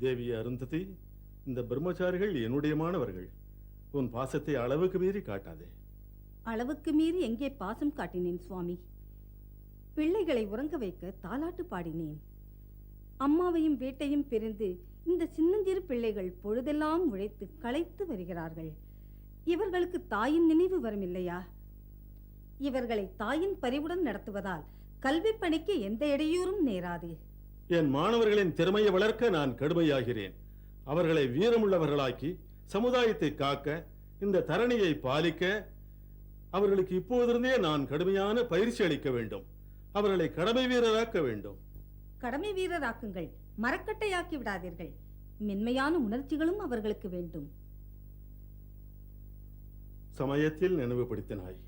தேவி அருந்ததி, இந்த பிரம்மச்சாரிகள் என்னுடைய மாணவர்கள். உன் பாசத்தை அளவுக்கு மீறி காட்டாதே. அளவுக்கு மீறி எங்கே பாசம் காட்டினேன் சுவாமி? பிள்ளைகளை உறங்க வைக்க தாலாட்டு பாடினேன். அம்மாவையும் வீட்டையும் பிரிந்து இந்த சின்னஞ்சிறு பிள்ளைகள் பொழுதெல்லாம் உழைத்து களைத்து வருகிறார்கள். இவர்களுக்கு தாயின் நினைவு வரும் இல்லையா? இவர்களை தாயின் பரிவுடன் நடத்துவதால் கல்வி பணிக்கு எந்த இடையூறும் நேராது. என் மாணவர்களின் திறமையை வளர்க்க நான் கடுமையாகிறேன். அவர்களை வீரமுள்ளவர்களாக்கி சமுதாயத்தை காக்க, இந்த தரணியை பாலிக்க அவர்களுக்கு இப்போதிருந்தே நான் கடுமையான பயிற்சி அளிக்க வேண்டும். அவர்களை கடமை வீரராக்க வேண்டும். கடமை வீரராக்குங்கள், மரக்கட்டையாக்கி விடாதீர்கள். மென்மையான உணர்ச்சிகளும் அவர்களுக்கு வேண்டும். சமயத்தில் நினைவுபடுத்தினாய்.